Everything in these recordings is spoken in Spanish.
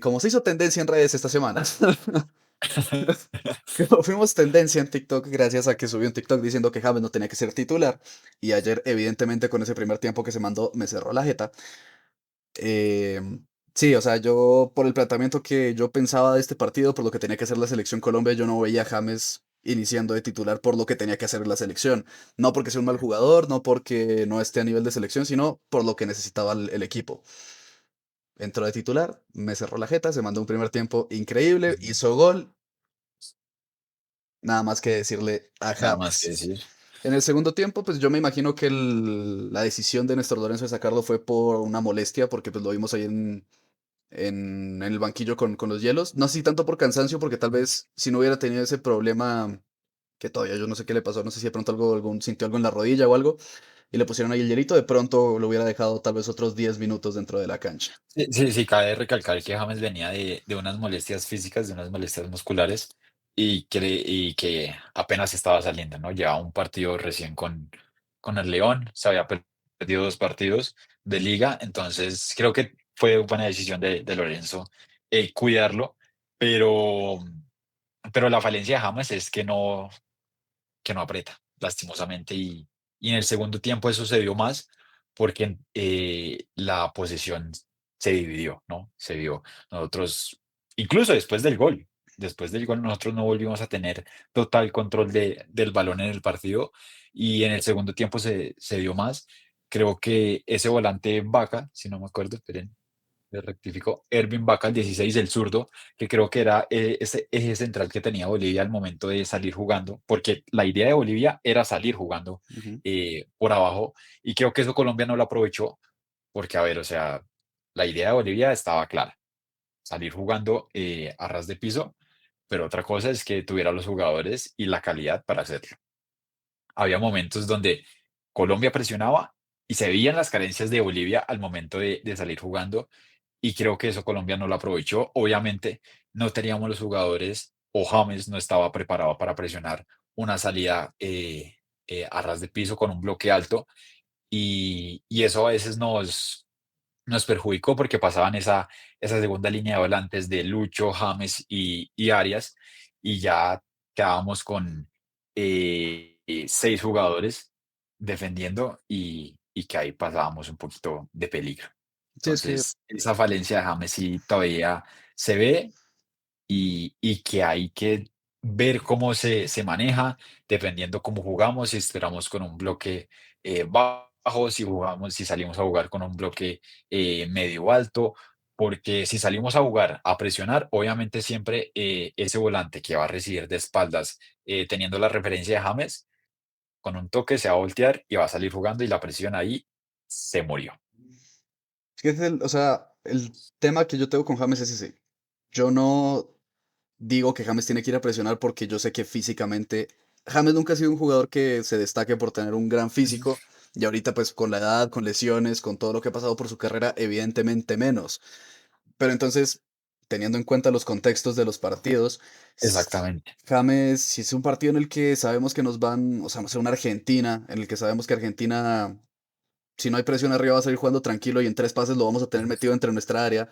Como se hizo tendencia en redes esta semana, como fuimos tendencia en TikTok gracias a que subió un TikTok diciendo que James no tenía que ser titular y ayer evidentemente con ese primer tiempo que se mandó me cerró la jeta. Eh, sí, o sea, yo por el planteamiento que yo pensaba de este partido, por lo que tenía que hacer la selección Colombia, yo no veía a James iniciando de titular por lo que tenía que hacer la selección. No porque sea un mal jugador, no porque no esté a nivel de selección, sino por lo que necesitaba el equipo. Entró de titular, me cerró la jeta, se mandó un primer tiempo increíble, Ujú. hizo gol, nada más que decirle a Nada más que James. decir. En el segundo tiempo, pues yo me imagino que la decisión de Néstor Lorenzo de sacarlo fue por una molestia, porque pues lo vimos ahí en el banquillo con los hielos. No sé si tanto por cansancio, porque tal vez si no hubiera tenido ese problema, que todavía yo no sé qué le pasó, no sé si de pronto sintió algo en la rodilla o algo, y le pusieron ahí el hielito, de pronto lo hubiera dejado tal vez otros 10 minutos dentro de la cancha. Sí, sí, sí, cabe recalcar que James venía de unas molestias físicas, de unas molestias musculares y que apenas estaba saliendo, ¿no? Llevaba un partido recién con el León, se había perdido 2 partidos de liga, entonces creo que fue buena decisión de Lorenzo, cuidarlo, pero pero la falencia de James es que no aprieta, lastimosamente. Y en el segundo tiempo eso se vio más porque la posesión se dividió, ¿no? Se vio. Nosotros, incluso después del gol nosotros no volvimos a tener total control del balón en el partido y en el segundo tiempo se dio más. Creo que ese volante Vaca, si no me acuerdo, esperen, le rectifico, Ervin Vaca, el 16, el zurdo, que creo que era ese eje central que tenía Bolivia al momento de salir jugando, porque la idea de Bolivia era salir jugando Ujú. por abajo, y creo que eso Colombia no lo aprovechó, porque, a ver, o sea, la idea de Bolivia estaba clara, salir jugando a ras de piso, pero otra cosa es que tuviera los jugadores y la calidad para hacerlo. Había momentos donde Colombia presionaba y se veían las carencias de Bolivia al momento de salir jugando, y creo que eso Colombia no lo aprovechó. Obviamente, no teníamos los jugadores o James no estaba preparado para presionar una salida a ras de piso con un bloque alto, y eso a veces nos perjudicó porque pasaban esa segunda línea de volantes de Lucho, James y Arias, y ya quedábamos con 6 jugadores defendiendo y que ahí pasábamos un poquito de peligro. Sí, es que Entonces, esa falencia de James sí todavía se ve y que hay que ver cómo se maneja, dependiendo cómo jugamos, si esperamos con un bloque bajo, si salimos a jugar con un bloque medio alto, porque si salimos a jugar, a presionar, obviamente siempre ese volante que va a recibir de espaldas, teniendo la referencia de James, con un toque se va a voltear y va a salir jugando y la presión ahí se murió. Es que o sea, el tema que yo tengo con James es ese. Yo no digo que James tiene que ir a presionar porque yo sé que físicamente James nunca ha sido un jugador que se destaque por tener un gran físico y ahorita pues con la edad, con lesiones, con todo lo que ha pasado por su carrera, evidentemente menos. Pero entonces, teniendo en cuenta los contextos de los partidos, s- Exactamente. James, si es un partido en el que sabemos que nos van, o sea, no sé, una Argentina, en el que sabemos que Argentina si no hay presión arriba va a salir jugando tranquilo y en 3 pases lo vamos a tener metido entre nuestra área.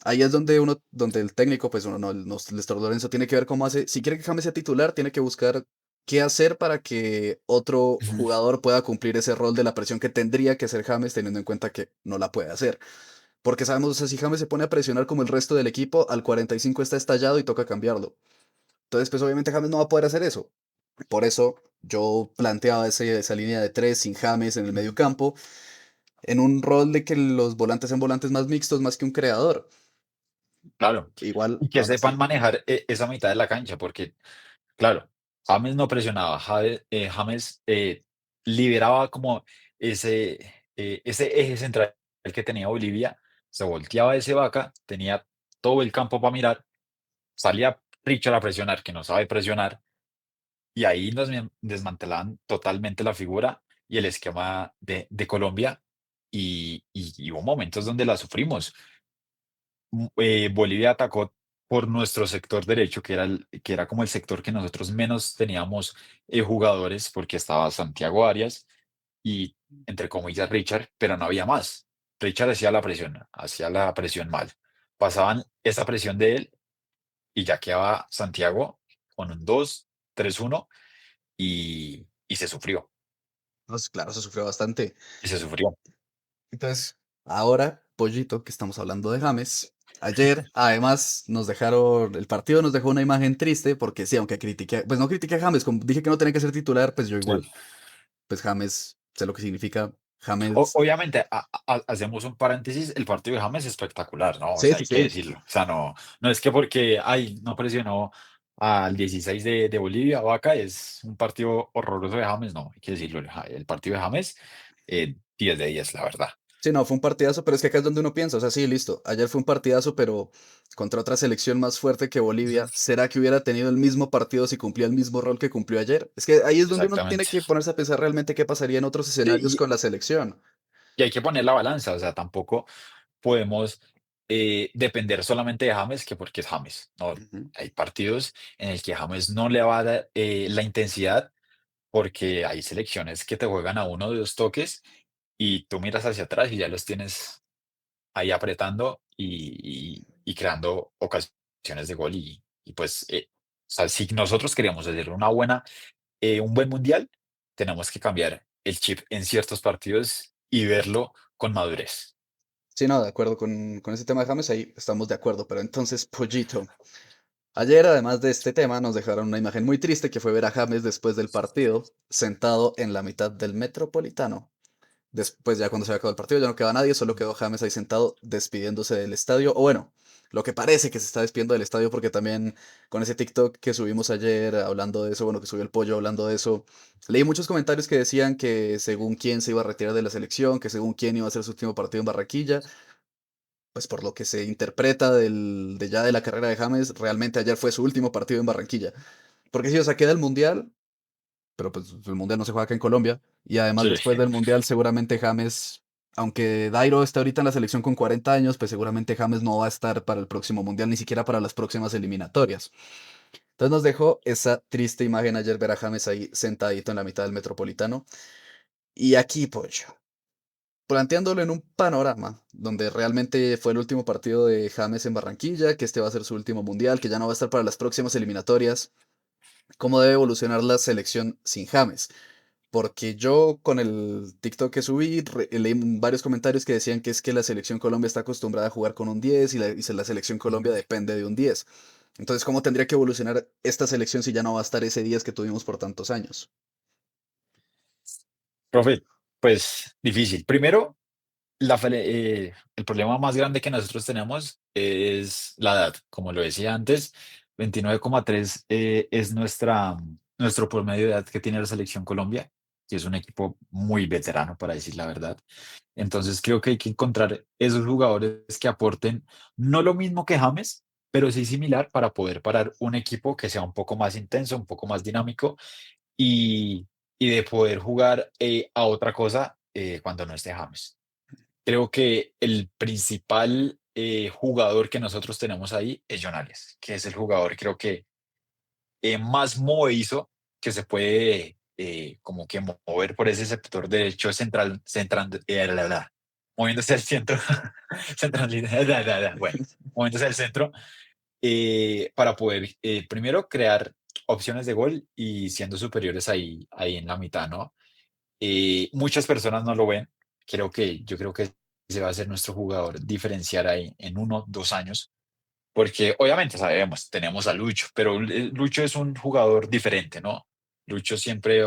Ahí es donde donde el técnico, pues uno, no, Néstor Lorenzo tiene que ver cómo hace. Si quiere que James sea titular, tiene que buscar qué hacer para que otro Ujú. jugador pueda cumplir ese rol de la presión que tendría que hacer James, teniendo en cuenta que no la puede hacer. Porque sabemos, o sea, si James se pone a presionar como el resto del equipo, al 45 está estallado y toca cambiarlo. Entonces, pues obviamente James no va a poder hacer eso. Por eso yo planteaba esa línea de 3 sin James en el medio campo en un rol de que los volantes sean volantes más mixtos más que un creador. Claro, Igual, y que aún sepan así. manejar esa mitad de la cancha, porque claro, James no presionaba, James, liberaba como ese, ese eje central que tenía Bolivia, se volteaba ese Vaca, tenía todo el campo para mirar, salía Richard a presionar, que no sabe presionar, y ahí nos desmantelaban totalmente la figura y el esquema de Colombia, y hubo momentos donde la sufrimos. Bolivia atacó por nuestro sector derecho, que era como el sector que nosotros menos teníamos jugadores, porque estaba Santiago Arias y, entre comillas, Richard, pero no había más. Richard hacía la presión mal. pasaban esa presión de él y ya quedaba Santiago con un 2-3-1 y se sufrió, No, claro, se sufrió bastante. y se sufrió. Entonces, ahora, Pollito, que estamos hablando de James, ayer además nos dejaron, el partido nos dejó una imagen triste porque sí, aunque critiqué, pues no critiqué a James, como dije que no tenía que ser titular, pues yo igual, Sí. pues James, sé lo que significa, James, Obviamente, hacemos un paréntesis, el partido de James es espectacular, ¿no? O sí, sea, sí, hay que sí. decirlo. O sea, no es que porque, ay, no presionó al 16 de Bolivia, Vaca, es un partido horroroso de James, no, hay que decirlo. El partido de James, 10 de 10, la verdad. Sí, no, fue un partidazo, pero es que acá es donde uno piensa, o sea, sí, listo, ayer fue un partidazo, pero contra otra selección más fuerte que Bolivia, ¿será que hubiera tenido el mismo partido si cumplía el mismo rol que cumplió ayer? Es que ahí es donde uno tiene Exactamente. que ponerse a pensar realmente qué pasaría en otros escenarios Y, con la selección. y hay que poner la balanza, o sea, tampoco podemos depender solamente de James, que porque es James. No, Ujú. hay partidos en el que James no le va a dar la intensidad porque hay selecciones que te juegan a uno o dos toques y tú miras hacia atrás y ya los tienes ahí apretando y creando ocasiones de gol. Y pues, o sea, si nosotros queremos hacer un buen mundial, tenemos que cambiar el chip en ciertos partidos y verlo con madurez. Sí, no, de acuerdo con ese tema de James, ahí estamos de acuerdo, pero entonces, Pollito, ayer además de este tema nos dejaron una imagen muy triste que fue ver a James después del partido, sentado en la mitad del Metropolitano. Después, ya cuando se había acabado el partido, ya no quedaba nadie, solo quedó James ahí sentado despidiéndose del estadio. O bueno, lo que parece que se está despidiendo del estadio, porque también con ese TikTok que subimos ayer hablando de eso, bueno, que subió el pollo hablando de eso, leí muchos comentarios que decían que según quién se iba a retirar de la selección, que según quién iba a ser su último partido en Barranquilla. Pues por lo que se interpreta de ya de la carrera de James, realmente ayer fue su último partido en Barranquilla. Porque si o sea, queda el Mundial, pero pues el Mundial no se juega acá en Colombia. Y además Sí. después del Mundial seguramente James, aunque Dairo está ahorita en la selección con 40 años, pues seguramente James no va a estar para el próximo Mundial, ni siquiera para las próximas eliminatorias. Entonces nos dejó esa triste imagen ayer ver a James ahí sentadito en la mitad del Metropolitano. Y aquí, pollo, planteándolo en un panorama donde realmente fue el último partido de James en Barranquilla, que este va a ser su último Mundial, que ya no va a estar para las próximas eliminatorias, ¿cómo debe evolucionar la selección sin James? Porque yo con el TikTok que subí leí varios comentarios que decían que es que la selección Colombia está acostumbrada a jugar con un 10 la selección Colombia depende de un 10. Entonces, ¿cómo tendría que evolucionar esta selección si ya no va a estar ese 10 que tuvimos por tantos años? Profe, pues difícil. Primero, el problema más grande que nosotros tenemos es la edad. Como lo decía antes, 29,3 es nuestro promedio de edad que tiene la selección Colombia, que es un equipo muy veterano, para decir la verdad. Entonces creo que hay que encontrar esos jugadores que aporten no lo mismo que James, pero sí similar para poder parar un equipo que sea un poco más intenso, un poco más dinámico y, y de poder jugar a otra cosa cuando no esté James. Creo que el principal jugador que nosotros tenemos ahí es Jonales, que es el jugador creo que más movedizo que se puede como que mover por ese sector derecho moviéndose al centro, bueno, moviéndose al centro para poder primero crear opciones de gol y siendo superiores ahí en la mitad, ¿no? Muchas personas no lo ven. Yo creo que ese va a ser nuestro jugador diferenciar ahí en 1, 2 años, porque obviamente sabemos, tenemos a Lucho, pero Lucho es un jugador diferente, ¿no? Lucho siempre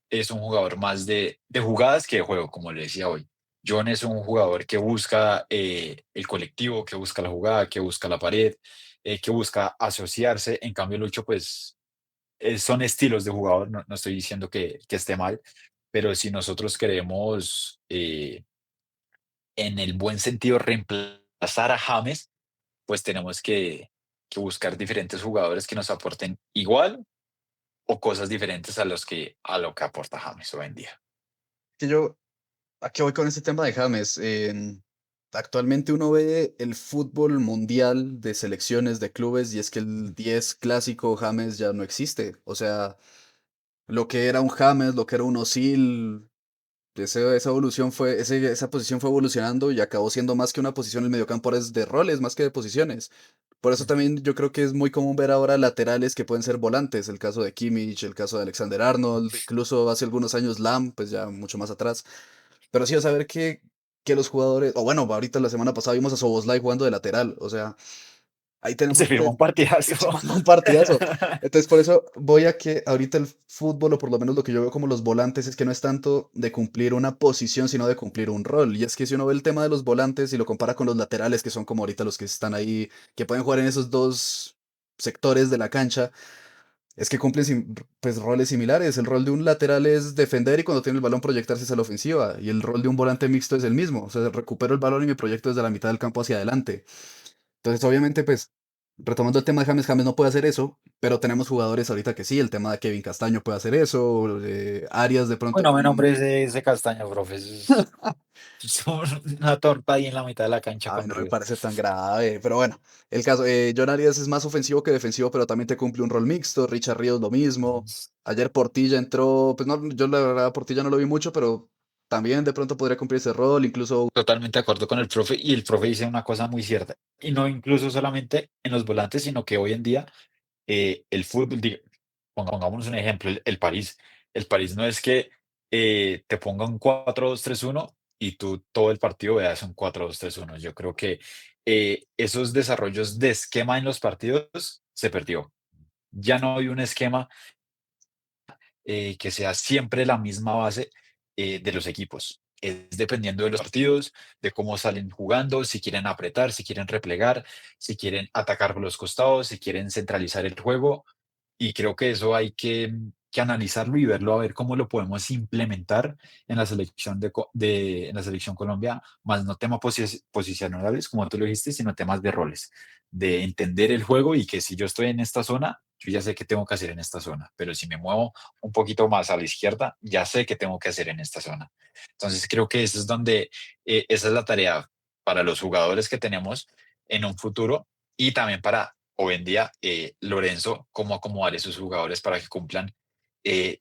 es un jugador más de jugadas que de juego, como le decía hoy. John es un jugador que busca el colectivo, que busca la jugada, que busca la pared, que busca asociarse. En cambio, Lucho, pues son estilos de jugador, no estoy diciendo que esté mal, pero si nosotros queremos, en el buen sentido, reemplazar a James, pues tenemos que buscar diferentes jugadores que nos aporten igual o cosas diferentes a lo que aporta James hoy en día. Que yo, ¿a qué voy con este tema de James? Actualmente uno ve el fútbol mundial de selecciones, de clubes, y es que el 10 clásico James ya no existe. O sea, lo que era un James, lo que era un Özil, Esa evolución fue, esa posición fue evolucionando y acabó siendo más que una posición en el mediocampo, es de roles, más que de posiciones. Por eso también yo creo que es muy común ver ahora laterales que pueden ser volantes, el caso de Kimmich, el caso de Alexander Arnold, incluso hace algunos años Lam, pues ya mucho más atrás. Pero sí, a saber que los jugadores, o bueno, ahorita la semana pasada vimos a Soboslai jugando de lateral, o sea, ahí Se tenemos firmó pues un partidazo. se mandó un partidazo. Entonces, por eso voy a que ahorita el fútbol, o por lo menos lo que yo veo como los volantes, es que no es tanto de cumplir una posición, sino de cumplir un rol. Y es que si uno ve el tema de los volantes y lo compara con los laterales, que son como ahorita los que están ahí, que pueden jugar en esos dos sectores de la cancha, es que cumplen pues roles similares. El rol de un lateral es defender y cuando tiene el balón proyectarse hacia la ofensiva. Y el rol de un volante mixto es el mismo. O sea, recupero el balón y me proyecto desde la mitad del campo hacia adelante. Entonces, obviamente, pues, retomando el tema de James, James no puede hacer eso, pero tenemos jugadores ahorita que sí, el tema de Kevin Castaño puede hacer eso, Arias de pronto. Bueno, me nombre ese Castaño, profe. Es una torta ahí en la mitad de la cancha Ay, con no me River. parece tan grave, pero bueno, el caso, John Arias es más ofensivo que defensivo, pero también te cumple un rol mixto, Richard Ríos lo mismo, ayer Portilla entró, pues no, yo la verdad a Portilla no lo vi mucho, pero también de pronto podría cumplir ese rol, incluso, Totalmente de acuerdo con el profe y el profe dice una cosa muy cierta. Y no incluso solamente en los volantes, sino que hoy en día el fútbol, pongámonos un ejemplo, el París. El París no es que te ponga un 4-2-3-1 y tú todo el partido veas un 4-2-3-1. Yo creo que esos desarrollos de esquema en los partidos se perdió. Ya no hay un esquema que sea siempre la misma base de los equipos. Es dependiendo de los partidos, de cómo salen jugando, si quieren apretar, si quieren replegar, si quieren atacar por los costados, si quieren centralizar el juego. Y creo que eso hay que analizarlo y verlo a ver cómo lo podemos implementar en la selección en la selección Colombia, más no temas posicionales, como tú lo dijiste, sino temas de roles, de entender el juego y que si yo estoy en esta zona, yo ya sé qué tengo que hacer en esta zona, pero si me muevo un poquito más a la izquierda, ya sé qué tengo que hacer en esta zona. Entonces creo que eso es donde, esa es la tarea para los jugadores que tenemos en un futuro y también para hoy en día, Lorenzo, cómo acomodar esos jugadores para que cumplan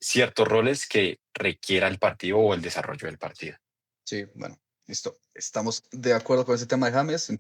ciertos roles que requiera el partido o el desarrollo del partido. sí, bueno, listo, estamos de acuerdo con ese tema de James.